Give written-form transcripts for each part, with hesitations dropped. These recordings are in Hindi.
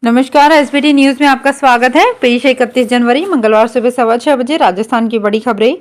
नमस्कार, एसबीटी न्यूज में आपका स्वागत है। पेश है 31 जनवरी मंगलवार सुबह 6:15 बजे राजस्थान की बड़ी खबरें।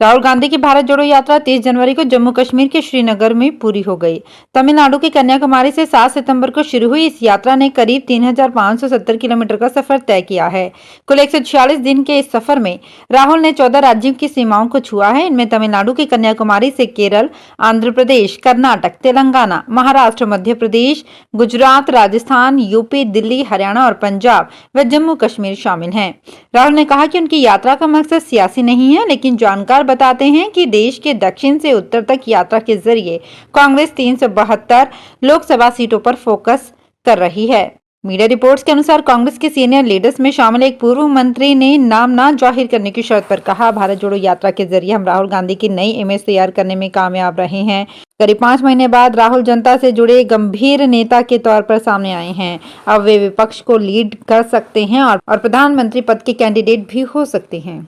राहुल गांधी की भारत जोड़ो यात्रा 30 जनवरी को जम्मू कश्मीर के श्रीनगर में पूरी हो गई। तमिलनाडु के कन्याकुमारी से 7 सितंबर को शुरू हुई इस यात्रा ने करीब 3,570 किलोमीटर का सफर तय किया है। कुल 146 दिन के इस सफर में राहुल ने 14 राज्यों की सीमाओं को छुआ है। इनमें तमिलनाडु के कन्याकुमारी से केरल, आंध्र प्रदेश, कर्नाटक, तेलंगाना, महाराष्ट्र, मध्य प्रदेश, गुजरात, राजस्थान, यूपी, दिल्ली, हरियाणा और पंजाब व जम्मू कश्मीर शामिल हैं। राहुल ने कहा कि उनकी यात्रा का मकसद सियासी नहीं है, लेकिन जानकार बताते हैं कि देश के दक्षिण से उत्तर तक यात्रा के जरिए कांग्रेस 372 लोकसभा सीटों पर फोकस कर रही है। मीडिया रिपोर्ट्स के अनुसार कांग्रेस के सीनियर लीडर्स में शामिल एक पूर्व मंत्री ने नाम ना जाहिर करने की शर्त पर कहा, भारत जोड़ो यात्रा के जरिए हम राहुल गांधी की नई इमेज तैयार करने में कामयाब रहे हैं। करीब 5 महीने बाद राहुल जनता से जुड़े गंभीर नेता के तौर पर सामने आए हैं। अब वे विपक्ष को लीड कर सकते हैं और प्रधानमंत्री पद के कैंडिडेट भी हो सकते हैं।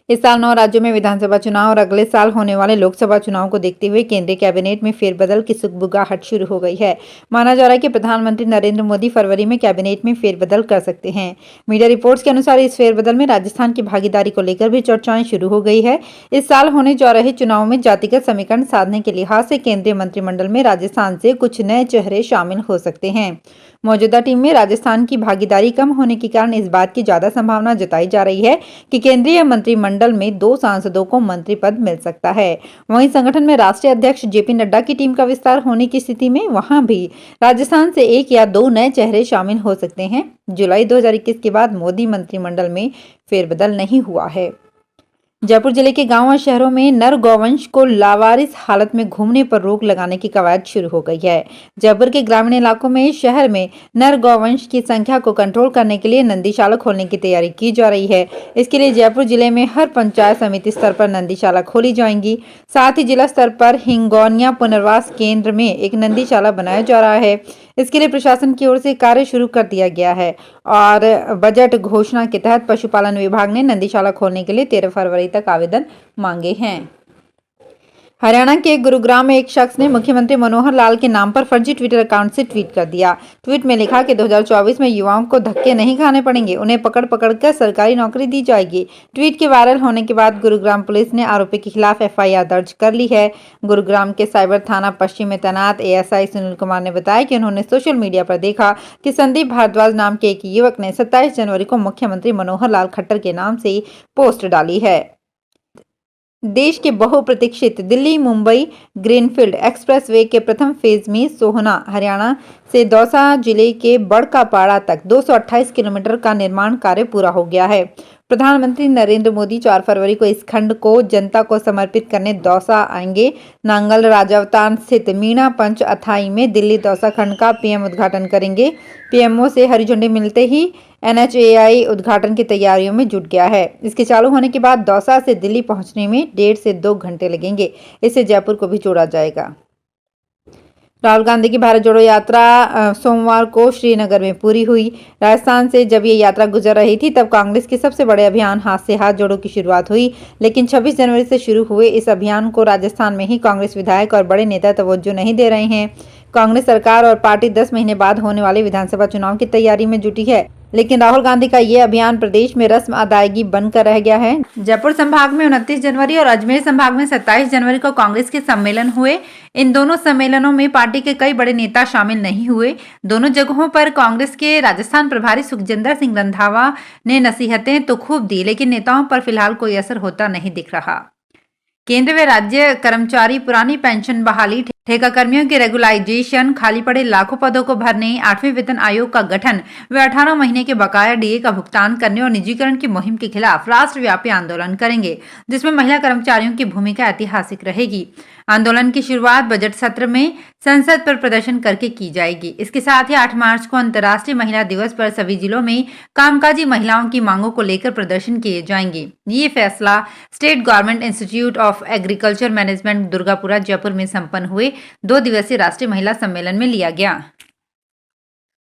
इस साल 9 राज्यों में विधानसभा चुनाव और अगले साल होने वाले लोकसभा चुनाव को देखते हुए केंद्रीय कैबिनेट में फेरबदल की सुगबुगाहट शुरू हो गई है। माना जा रहा है कि प्रधानमंत्री नरेंद्र मोदी फरवरी में कैबिनेट में फेरबदल कर सकते हैं। मीडिया रिपोर्ट्स के अनुसार इस फेरबदल में राजस्थान की भागीदारी को लेकर भी चर्चाएं शुरू हो गई है। इस साल होने जा रहे चुनाव में जातिगत समीकरण साधने के लिहाज से केंद्रीय मंत्रिमंडल में राजस्थान से कुछ नए चेहरे शामिल हो सकते हैं। मौजूदा टीम में राजस्थान की भागीदारी कम होने के कारण इस बात की ज्यादा संभावना जताई जा रही है कि केंद्रीय मंत्रिमंडल में 2 सांसदों को मंत्री पद मिल सकता है। वहीं संगठन में राष्ट्रीय अध्यक्ष जेपी नड्डा की टीम का विस्तार होने की स्थिति में वहां भी राजस्थान से 1 या 2 नए चेहरे शामिल हो सकते हैं। जुलाई 2021 के बाद मोदी मंत्रिमंडल में फेरबदल नहीं हुआ है। जयपुर जिले के गांव और शहरों में नर गौवंश को लावारिस हालत में घूमने पर रोक लगाने की कवायद शुरू हो गई है। जयपुर के ग्रामीण इलाकों में शहर में नर गौवंश की संख्या को कंट्रोल करने के लिए नंदीशाला खोलने की तैयारी की जा रही है। इसके लिए जयपुर जिले में हर पंचायत समिति स्तर पर नंदीशाला खोली जाएंगी। साथ ही जिला स्तर पर हिंगोनिया पुनर्वास केंद्र में एक नंदीशाला बनाया जा रहा है। इसके लिए प्रशासन की ओर से कार्य शुरू कर दिया गया है और बजट घोषणा के तहत पशुपालन विभाग ने नंदीशाला खोलने के लिए 13 फरवरी तक आवेदन मांगे हैं। हरियाणा के गुरुग्राम में एक शख्स ने मुख्यमंत्री मनोहर लाल के नाम पर फर्जी ट्विटर अकाउंट से ट्वीट कर दिया। ट्वीट में लिखा कि 2024 में युवाओं को धक्के नहीं खाने पड़ेंगे, उन्हें पकड़ पकड़ कर सरकारी नौकरी दी जाएगी। ट्वीट के वायरल होने के बाद गुरुग्राम पुलिस ने आरोपी के खिलाफ एफआईआर दर्ज कर ली है। गुरुग्राम के साइबर थाना पश्चिम में तैनात एएसआई सुनील कुमार ने बताया कि उन्होंने सोशल मीडिया पर देखा कि संदीप भारद्वाज नाम के एक युवक ने 27 जनवरी को मुख्यमंत्री मनोहर लाल खट्टर के नाम से पोस्ट डाली है। देश के बहुप्रतीक्षित दिल्ली मुंबई ग्रीनफील्ड एक्सप्रेसवे के प्रथम फेज में सोहना हरियाणा से दौसा जिले के बड़कापाड़ा तक 228 किलोमीटर का निर्माण कार्य पूरा हो गया है। प्रधानमंत्री नरेंद्र मोदी 4 फरवरी को इस खंड को जनता को समर्पित करने दौसा आएंगे। नांगल राजावतान स्थित मीणा पंच अथाई में दिल्ली दौसा खंड का पीएम उद्घाटन करेंगे। पीएमओ से हरी झंडी मिलते ही एनएचएआई उद्घाटन की तैयारियों में जुट गया है। इसके चालू होने के बाद दौसा से दिल्ली पहुंचने में 1.5 से 2 घंटे लगेंगे। इससे जयपुर को भी जोड़ा जाएगा। राहुल गांधी की भारत जोड़ो यात्रा सोमवार को श्रीनगर में पूरी हुई। राजस्थान से जब ये यात्रा गुजर रही थी तब कांग्रेस के सबसे बड़े अभियान हाथ से हाथ जोड़ो की शुरुआत हुई, लेकिन 26 जनवरी से शुरू हुए इस अभियान को राजस्थान में ही कांग्रेस विधायक और बड़े नेता तवज्जो नहीं दे रहे हैं। कांग्रेस सरकार और पार्टी 10 महीने बाद होने वाले विधानसभा चुनाव की तैयारी में जुटी है, लेकिन राहुल गांधी का ये अभियान प्रदेश में रस्म अदायगी बनकर रह गया है। जयपुर संभाग में 29 जनवरी और अजमेर संभाग में 27 जनवरी को कांग्रेस के सम्मेलन हुए। इन दोनों सम्मेलनों में पार्टी के कई बड़े नेता शामिल नहीं हुए। दोनों जगहों पर कांग्रेस के राजस्थान प्रभारी सुखजिंदर सिंह रंधावा ने नसीहतें तो खूब दी, लेकिन नेताओं पर फिलहाल कोई असर होता नहीं दिख रहा। केंद्र व राज्य कर्मचारी पुरानी पेंशन बहाली, ठेका कर्मियों की रेगुलाइजेशन, खाली पड़े लाखों पदों को भरने, 8वें वेतन आयोग का गठन व 18 महीने के बकाया डीए का भुगतान करने और निजीकरण की मुहिम के खिलाफ राष्ट्रव्यापी आंदोलन करेंगे, जिसमें महिला कर्मचारियों की भूमिका ऐतिहासिक रहेगी। आंदोलन की शुरुआत बजट सत्र में संसद पर प्रदर्शन करके की जाएगी। इसके साथ ही 8 मार्च को अंतर्राष्ट्रीय महिला दिवस पर सभी जिलों में कामकाजी महिलाओं की मांगों को लेकर प्रदर्शन किए जाएंगे। ये फैसला state government institute of agriculture management Durgapura Jaipur में संपन्न हुए 2 दिवसीय राष्ट्रीय महिला सम्मेलन में लिया गया।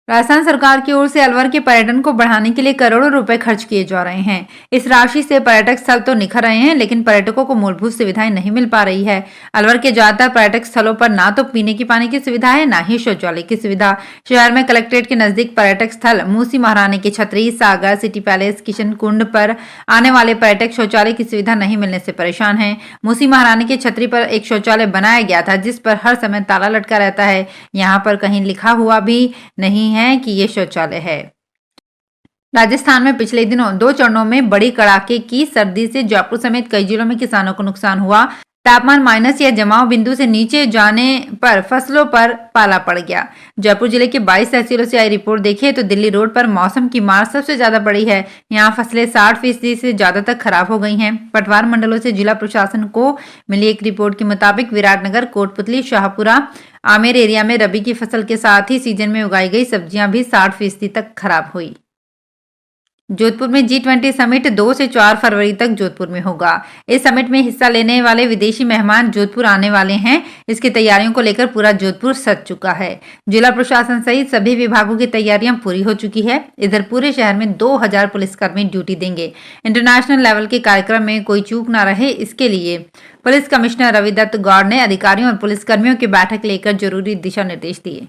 राजस्थान सरकार की ओर से अलवर के पर्यटन को बढ़ाने के लिए करोड़ों रुपए खर्च किए जा रहे हैं। इस राशि से पर्यटक स्थल तो निखर रहे हैं, लेकिन पर्यटकों को मूलभूत सुविधाएं नहीं मिल पा रही है। अलवर के ज्यादातर पर्यटक स्थलों पर ना तो पीने की पानी की सुविधा है, ना ही शौचालय की सुविधा। शहर में कलेक्ट्रेट के नजदीक पर्यटक स्थल मूसी महारानी की छतरी, सागर, सिटी पैलेस, किशन कुंड पर आने वाले पर्यटक शौचालय की सुविधा नहीं मिलने से परेशान है। मूसी महारानी की छतरी पर एक शौचालय बनाया गया था, जिस पर हर समय ताला लटका रहता है। यहाँ पर कहीं लिखा हुआ भी नहीं है कि ये शौचालय है। राजस्थान में पिछले दिनों 2 चरणों में बड़ी कड़ाके की सर्दी से जयपुर समेत कई जिलों में किसानों को नुकसान हुआ। तापमान माइनस या जमाव बिंदु से नीचे जाने पर फसलों पर पाला पड़ गया। जयपुर जिले के 22 तहसीलों से आई रिपोर्ट देखिए तो दिल्ली रोड पर मौसम की मार सबसे ज्यादा बड़ी है। यहाँ फसलें 60% से ज्यादा तक खराब हो गई हैं। पटवार मंडलों से जिला प्रशासन को मिली एक रिपोर्ट के मुताबिक विराटनगर, कोटपुतली, शाहपुरा, आमेर एरिया में रबी की फसल के साथ ही सीजन में उगाई गई सब्जियां भी 60% तक खराब हुई। जोधपुर में G20 समिट 2 से 4 फरवरी तक जोधपुर में होगा। इस समिट में हिस्सा लेने वाले विदेशी मेहमान जोधपुर आने वाले हैं। इसकी तैयारियों को लेकर पूरा जोधपुर सज चुका है। जिला प्रशासन सहित सभी विभागों की तैयारियां पूरी हो चुकी है। इधर पूरे शहर में 2000 पुलिसकर्मी ड्यूटी देंगे। इंटरनेशनल लेवल के कार्यक्रम में कोई चूक न रहे, इसके लिए पुलिस कमिश्नर रविदत्त गौड़ ने अधिकारियों और पुलिसकर्मियों की बैठक लेकर जरूरी दिशा निर्देश दिए।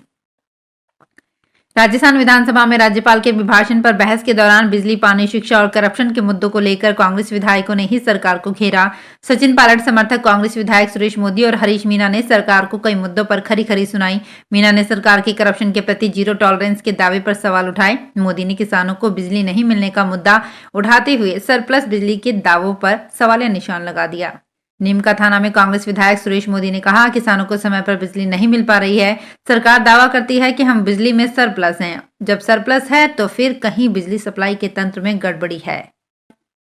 राजस्थान विधानसभा में राज्यपाल के अभिभाषण पर बहस के दौरान बिजली, पानी, शिक्षा और करप्शन के मुद्दों को लेकर कांग्रेस विधायकों ने ही सरकार को घेरा। सचिन पायलट समर्थक कांग्रेस विधायक सुरेश मोदी और हरीश मीणा ने सरकार को कई मुद्दों पर खरी खरी सुनाई। मीणा ने सरकार की करप्शन के प्रति जीरो टॉलरेंस के दावे पर सवाल उठाए। मोदी ने किसानों को बिजली नहीं मिलने का मुद्दा उठाते हुए सरप्लस बिजली के दावों पर सवालिया निशान लगा दिया। नीमका थाना में कांग्रेस विधायक सुरेश मोदी ने कहा, किसानों को समय पर बिजली नहीं मिल पा रही है। सरकार दावा करती है कि हम बिजली में सरप्लस हैं। जब सरप्लस है तो फिर कहीं बिजली सप्लाई के तंत्र में गड़बड़ी है।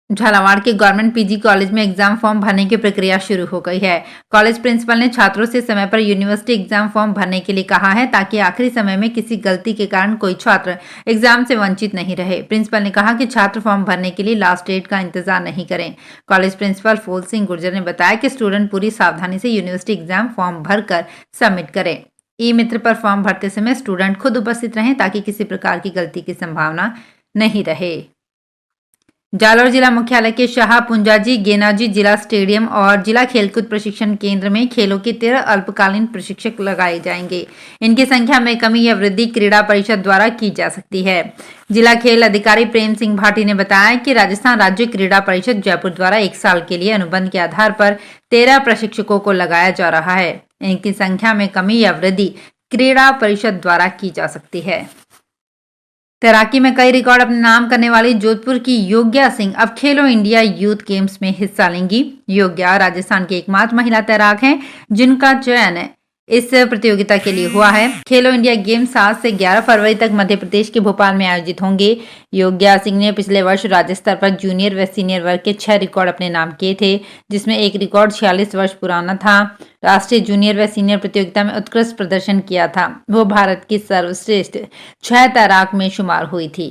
झालावाड़ के गवर्नमेंट पीजी कॉलेज में एग्जाम फॉर्म भरने की प्रक्रिया शुरू हो गई है। कॉलेज प्रिंसिपल ने छात्रों से समय पर यूनिवर्सिटी एग्जाम फॉर्म भरने के लिए कहा है, ताकि आखिरी समय में किसी गलती के कारण कोई छात्र एग्जाम से वंचित नहीं रहे। प्रिंसिपल ने कहा कि छात्र फॉर्म भरने के लिए लास्ट डेट का इंतजार नहीं करें। कॉलेज प्रिंसिपल फूल सिंह गुर्जर ने बताया कि स्टूडेंट पूरी सावधानी से यूनिवर्सिटी एग्जाम फॉर्म भरकर सबमिट करें। ई मित्र पर फॉर्म भरते समय स्टूडेंट खुद उपस्थित रहें, ताकि किसी प्रकार की गलती की संभावना नहीं रहे। जालौर जिला मुख्यालय के शाह पुंजाजी गेनाजी जिला स्टेडियम और जिला खेलकूद प्रशिक्षण केंद्र में खेलों के 13 अल्पकालीन प्रशिक्षक लगाए जाएंगे। इनकी संख्या में कमी या वृद्धि क्रीड़ा परिषद द्वारा की जा सकती है। जिला खेल अधिकारी प्रेम सिंह भाटी ने बताया कि राजस्थान राज्य क्रीड़ा परिषद जयपुर द्वारा 1 साल के लिए अनुबंध के आधार पर 13 प्रशिक्षकों को लगाया जा रहा है। इनकी संख्या में कमी या वृद्धि क्रीड़ा परिषद द्वारा की जा सकती है। तैराकी में कई रिकॉर्ड अपने नाम करने वाली जोधपुर की योग्या सिंह अब खेलो इंडिया यूथ गेम्स में हिस्सा लेंगी। योग्या राजस्थान की एकमात्र महिला तैराक हैं जिनका चयन इस प्रतियोगिता के लिए हुआ है। खेलो इंडिया गेम्स 7 से 11 फरवरी तक मध्य प्रदेश के भोपाल में आयोजित होंगे। योग्या सिंह ने पिछले वर्ष राज्य स्तर पर जूनियर व सीनियर वर्ग के 6 रिकॉर्ड अपने नाम किए थे, जिसमें एक रिकॉर्ड 46 वर्ष पुराना था। राष्ट्रीय जूनियर व सीनियर प्रतियोगिता में उत्कृष्ट प्रदर्शन किया था। वो भारत की सर्वश्रेष्ठ 6 तैराक में शुमार हुई थी।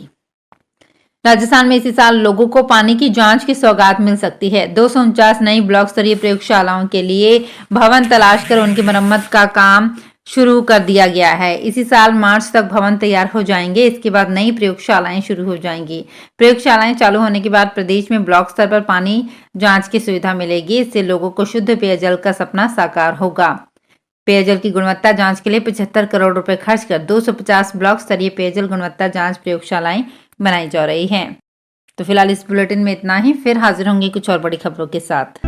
राजस्थान में इसी साल लोगों को पानी की जांच की सौगात मिल सकती है। 249 नई ब्लॉक स्तरीय प्रयोगशालाओं के लिए भवन तलाश कर उनकी मरम्मत का काम शुरू कर दिया गया है। इसी साल मार्च तक भवन तैयार हो जाएंगे। इसके बाद नई प्रयोगशालाएं शुरू हो जाएंगी। प्रयोगशालाएं चालू होने के बाद प्रदेश में ब्लॉक स्तर पर पानी जांच की सुविधा मिलेगी। इससे लोगों को शुद्ध पेयजल का सपना साकार होगा। पेयजल की गुणवत्ता जांच के लिए 75 करोड़ रुपए खर्च कर 250 ब्लॉक स्तरीय पेयजल गुणवत्ता जांच प्रयोगशालाएं बनाई जा रही हैं। तो फिलहाल इस बुलेटिन में इतना ही। फिर हाजिर होंगे कुछ और बड़ी खबरों के साथ।